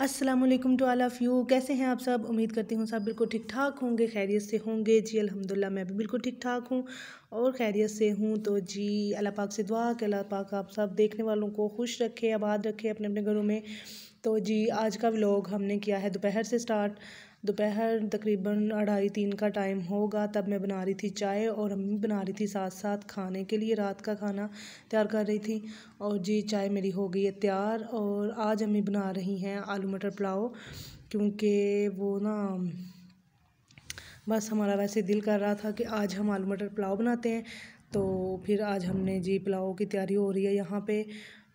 अस्सलामुअलैकुम to all of you. कैसे हैं आप सब? उम्मीद करती हूँ सब बिल्कुल ठीक ठाक होंगे, खैरियत से होंगे। जी अल्हम्दुलिल्लाह मैं भी बिल्कुल ठीक ठाक हूँ और खैरियत से हूँ। तो जी अल्लाह पाक से दुआ कि अल्लाह पाक आप सब देखने वालों को खुश रखे, आबाद रखे अपने अपने घरों में। तो जी आज का व्लॉग हमने किया है दोपहर से स्टार्ट। दोपहर तकरीबन 2:30-3 का टाइम होगा, तब मैं बना रही थी चाय और अम्मी बना रही थी साथ साथ खाने के लिए, रात का खाना तैयार कर रही थी। और जी चाय मेरी हो गई है तैयार और आज अम्मी बना रही हैं आलू मटर पुलाव, क्योंकि वो ना बस हमारा वैसे दिल कर रहा था कि आज हम आलू मटर पुलाव बनाते हैं। तो फिर आज हमने जी पुलाव की तैयारी हो रही है यहाँ पे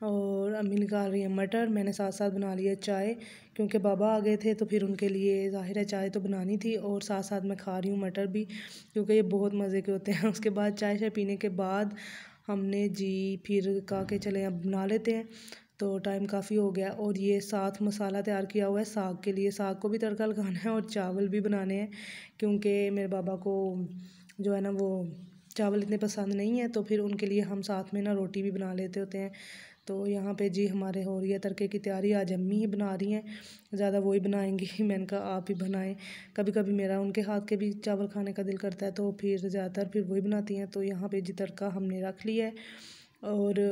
और अम्मी निकाल रही है मटर। मैंने साथ साथ बना लिया चाय, क्योंकि बाबा आ गए थे तो फिर उनके लिए ज़ाहिर है चाय तो बनानी थी और साथ साथ मैं खा रही हूँ मटर भी, क्योंकि ये बहुत मज़े के होते हैं। उसके बाद चाय शाय पीने के बाद हमने जी फिर कहा कि चले अब बना लेते हैं। तो टाइम काफ़ी हो गया और ये साथ मसाला तैयार किया हुआ है साग के लिए। साग को भी तड़का लगाना है और चावल भी बनाने हैं, क्योंकि मेरे बाबा को जो है ना वो चावल इतने पसंद नहीं है, तो फिर उनके लिए हम साथ में ना रोटी भी बना लेते होते हैं। तो यहाँ पे जी हमारे हो रही है तड़के की तैयारी। आज अम्मी ही बना रही हैं, ज़्यादा वही बनाएंगी। मैंने कहा आप ही बनाएं। कभी कभी मेरा उनके हाथ के भी चावल खाने का दिल करता है, तो फिर ज़्यादातर फिर वही बनाती हैं। तो यहाँ पे जी तड़का हमने रख लिया है और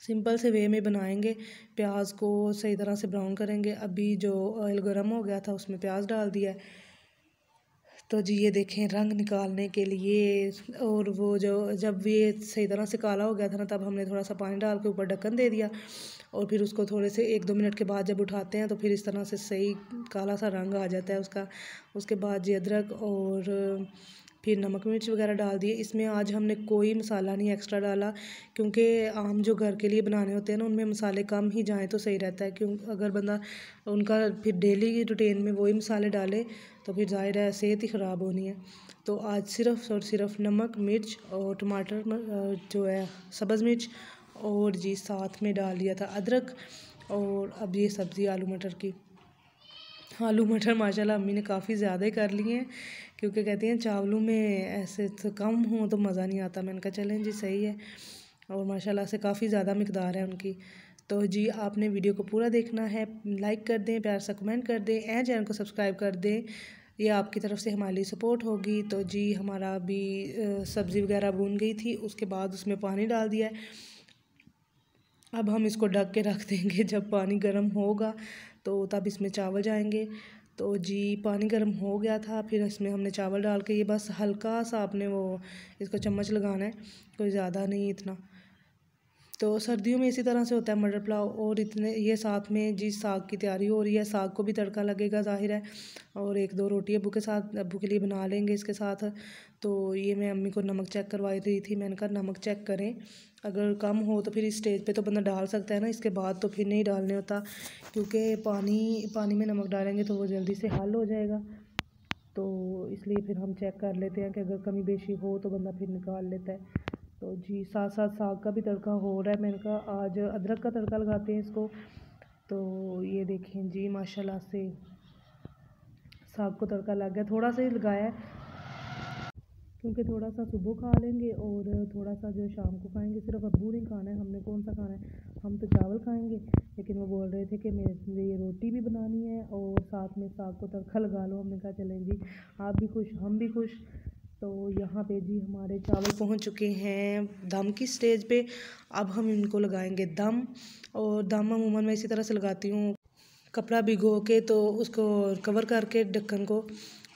सिंपल से वे में बनाएंगे। प्याज को सही तरह से ब्राउन करेंगे। अभी जो ऑयल गर्म हो गया था उसमें प्याज डाल दिया है। तो जी ये देखें रंग निकालने के लिए, और वो जो जब ये सही तरह से काला हो गया था ना, तब हमने थोड़ा सा पानी डाल के ऊपर ढक्कन दे दिया और फिर उसको थोड़े से 1-2 मिनट के बाद जब उठाते हैं तो फिर इस तरह से सही काला सा रंग आ जाता है उसका। उसके बाद जी अदरक और फिर नमक मिर्च वगैरह डाल दिए। इसमें आज हमने कोई मसाला नहीं एक्स्ट्रा डाला, क्योंकि आम जो घर के लिए बनाने होते हैं ना उनमें मसाले कम ही जाएँ तो सही रहता है। क्यों अगर बंदा उनका फिर डेली रूटीन में वही मसाले डाले तो फिर ज़ाहिर है सेहत ही ख़राब होनी है। तो आज सिर्फ़ और सिर्फ नमक मिर्च और टमाटर जो है सब्ज़ मिर्च और जी साथ में डाल दिया था अदरक। और अब ये सब्ज़ी आलू मटर की, आलू मटर माशाल्लाह अम्मी ने काफ़ी ज़्यादा ही कर लिए हैं, क्योंकि कहती हैं चावलों में ऐसे तो कम हो तो मज़ा नहीं आता। मैंने कहा चलें जी सही है, और माशाल्लाह से काफ़ी ज़्यादा मिकदार है उनकी। तो जी आपने वीडियो को पूरा देखना है, लाइक कर दें, प्यार सा कमेंट कर दें एंड चैनल को सब्सक्राइब कर दें। ये आपकी तरफ से हमारे लिए सपोर्ट होगी। तो जी हमारा अभी सब्ज़ी वगैरह भून गई थी, उसके बाद उसमें पानी डाल दिया है। अब हम इसको ढक के रख देंगे, जब पानी गर्म होगा तो तब इसमें चावल जाएंगे। तो जी पानी गर्म हो गया था, फिर इसमें हमने चावल डाल के ये बस हल्का सा आपने वो इसको चम्मच लगाना है, कोई ज़्यादा नहीं इतना। तो सर्दियों में इसी तरह से होता है मटर पुलाव। और इतने ये साथ में जी साग की तैयारी हो रही है, साग को भी तड़का लगेगा ज़ाहिर है, और 1-2 रोटी अब्बू के साथ अब्बू के लिए बना लेंगे इसके साथ। तो ये मैं अम्मी को नमक चेक करवाई रही थी, मैंने कहा नमक चेक करें, अगर कम हो तो फिर इस स्टेज पे तो बंदा डाल सकता है ना, इसके बाद तो फिर नहीं डालने होता, क्योंकि पानी में नमक डालेंगे तो वो जल्दी से हल हो जाएगा। तो इसलिए फिर हम चेक कर लेते हैं कि अगर कमी बेशी हो तो बंदा फिर निकाल लेता है। तो जी साथ साथ साग का भी तड़का हो रहा है। मैंने कहा आज अदरक का तड़का लगाते हैं इसको। तो ये देखें जी माशाल्लाह से साग को तड़का लग गया, थोड़ा सा ही लगाया है, क्योंकि थोड़ा सा सुबह खा लेंगे और थोड़ा सा जो शाम को खाएंगे। सिर्फ अब्बू नहीं खाना है, हमने कौन सा खाना है, हम तो चावल खाएंगे। लेकिन वो बोल रहे थे कि मेरे लिए रोटी भी बनानी है और साथ में साग को तड़का लगा लो। हमने कहा चलें जी, आप भी खुश हम भी खुश। तो यहाँ पे जी हमारे चावल पहुँच चुके हैं दम की स्टेज पे। अब हम इनको लगाएंगे दम, और दम अमूमन मैं इसी तरह से लगाती हूँ, कपड़ा भिगो के तो उसको कवर करके ढक्कन को।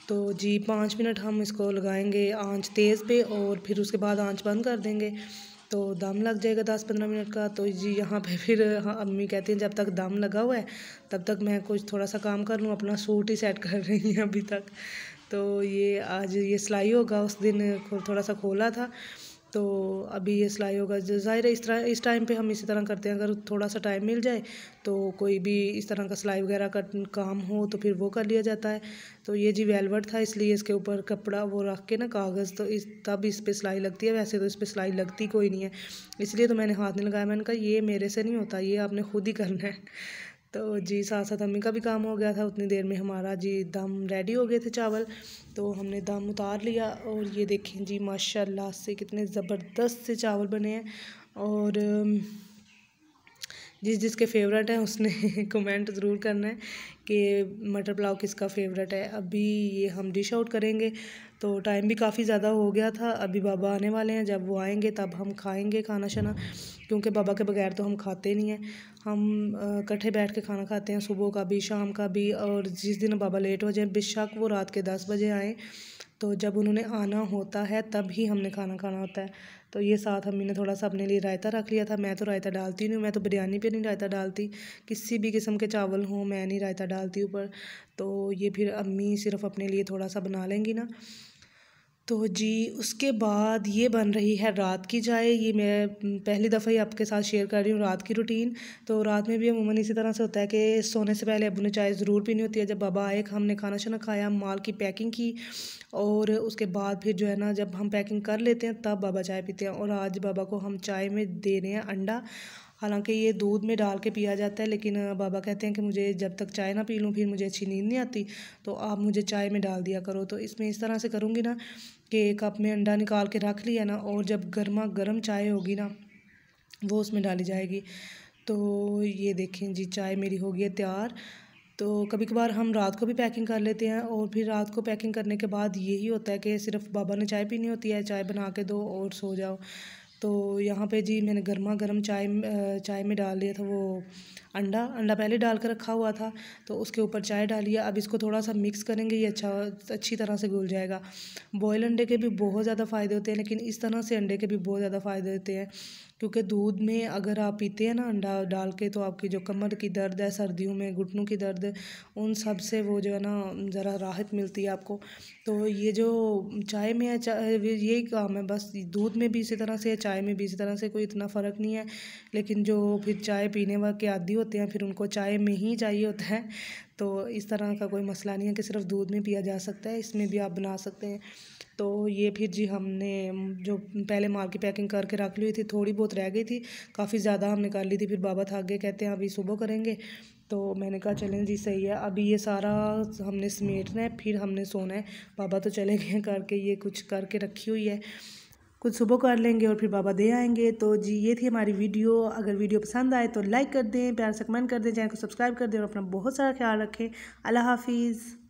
तो जी 5 मिनट हम इसको लगाएंगे आंच तेज़ पे, और फिर उसके बाद आंच बंद कर देंगे तो दम लग जाएगा 10-15 मिनट का। तो जी यहाँ पे फिर हाँ अम्मी कहती हैं जब तक दम लगा हुआ है तब तक मैं कुछ थोड़ा सा काम कर लूँ, अपना सूट ही सेट कर रही हैं अभी तक। तो ये आज ये सिलाई होगा, उस दिन थोड़ा सा खोला था, तो अभी ये सिलाई होगा। ज़ाहिर है इस टाइम पे हम इसी तरह करते हैं, अगर थोड़ा सा टाइम मिल जाए तो कोई भी इस तरह का सिलाई वगैरह का काम हो तो फिर वो कर लिया जाता है। तो ये जी वेलवेट था, इसलिए इसके ऊपर कपड़ा वो रख के ना कागज़, तो तब इस पे सिलाई लगती है, वैसे तो इस पे सिलाई लगती कोई नहीं है, इसलिए तो मैंने हाथ नहीं लगाया। मैंने कहा ये मेरे से नहीं होता, ये आपने खुद ही करना है। तो जी साथ साथ अम्मी का भी काम हो गया था, उतनी देर में हमारा जी दम रेडी हो गए थे चावल। तो हमने दम उतार लिया और ये देखें जी माशाल्लाह से कितने ज़बरदस्त से चावल बने हैं। और जिसके फेवरेट है उसने कमेंट ज़रूर करना है कि मटर पुलाव किसका फेवरेट है। अभी ये हम डिश आउट करेंगे, तो टाइम भी काफ़ी ज़्यादा हो गया था। अभी बाबा आने वाले हैं, जब वो आएंगे तब हम खाएंगे खाना शाना, क्योंकि बाबा के बगैर तो हम खाते नहीं हैं। हम इकट्ठे बैठ के खाना खाते हैं, सुबह का भी शाम का भी। और जिस दिन बाबा लेट हो जाए, बेशक वो रात के 10 बजे आएँ, तो जब उन्होंने आना होता है तब ही हमने खाना खाना होता है। तो ये साथ अम्मी ने थोड़ा सा अपने लिए रायता रख लिया था। मैं तो रायता डालती नहीं हूँ, मैं तो बिरयानी पे नहीं रायता डालती, किसी भी किस्म के चावल हों मैं नहीं रायता डालती ऊपर। तो ये फिर अम्मी सिर्फ अपने लिए थोड़ा सा बना लेंगी ना। तो जी उसके बाद ये बन रही है रात की चाय। ये मैं पहली दफ़ा ही आपके साथ शेयर कर रही हूँ रात की रूटीन। तो रात में भी अमूमन इसी तरह से होता है कि सोने से पहले अब्बू ने चाय ज़रूर पीनी होती है। जब बाबा आए, हमने खाना शाना खाया, माल की पैकिंग की, और उसके बाद फिर जो है ना, जब हम पैकिंग कर लेते हैं तब बाबा चाय पीते हैं। और आज बाबा को हम चाय में दे रहे हैं अंडा। हालांकि ये दूध में डाल के पिया जाता है, लेकिन बाबा कहते हैं कि मुझे जब तक चाय ना पी लूँ फिर मुझे अच्छी नींद नहीं आती, तो आप मुझे चाय में डाल दिया करो। तो इसमें इस तरह से करूँगी ना कि कप में अंडा निकाल के रख लिया ना, और जब गर्मा गर्म चाय होगी ना वो उसमें डाली जाएगी। तो ये देखें जी, चाय मेरी हो गई है तैयार। तो कभी कभार हम रात को भी पैकिंग कर लेते हैं, और फिर रात को पैकिंग करने के बाद यही होता है कि सिर्फ बाबा ने चाय पीनी होती है, चाय बना के दो और सो जाओ। तो यहाँ पे जी मैंने गर्मा गर्म चाय में डाल दिया था वो अंडा पहले डाल कर रखा हुआ था, तो उसके ऊपर चाय डाली है। अब इसको थोड़ा सा मिक्स करेंगे, ये अच्छी तरह से घुल जाएगा। बॉयल अंडे के भी बहुत ज़्यादा फ़ायदे होते हैं, लेकिन इस तरह से अंडे के भी बहुत ज़्यादा फ़ायदे होते हैं, क्योंकि दूध में अगर आप पीते हैं ना अंडा डाल के, तो आपकी जो कमर की दर्द है, सर्दियों में घुटनों की दर्द, उन सब से वो जो है ना ज़रा राहत मिलती है आपको। तो ये जो चाय में है, यही काम है बस। दूध में भी इसी तरह से है, चाय में भी इसी तरह से, कोई इतना फ़र्क नहीं है। लेकिन जो फिर चाय पीने के आदी होते हैं, फिर उनको चाय में ही चाहिए होता है। तो इस तरह का कोई मसला नहीं है कि सिर्फ दूध में पिया जा सकता है, इसमें भी आप बना सकते हैं। तो ये फिर जी हमने जो पहले माल की पैकिंग करके रख ली थी, थोड़ी बहुत रह गई थी, काफ़ी ज़्यादा हमने कर ली थी। फिर बाबा थक गए, कहते हैं अभी सुबह करेंगे। तो मैंने कहा चलें जी, सही है। अभी ये सारा हमने समेटना है, फिर हमने सोना है। बाबा तो चले गए करके, ये कुछ करके रखी हुई है, कुछ सुबह कर लेंगे और फिर बाबा दे आएंगे। तो जी ये थी हमारी वीडियो। अगर वीडियो पसंद आए तो लाइक कर दें, प्यार से कमेंट कर दें, चैनल को सब्सक्राइब कर दें, और अपना बहुत सारा ख्याल रखें। अल्लाह हाफिज़।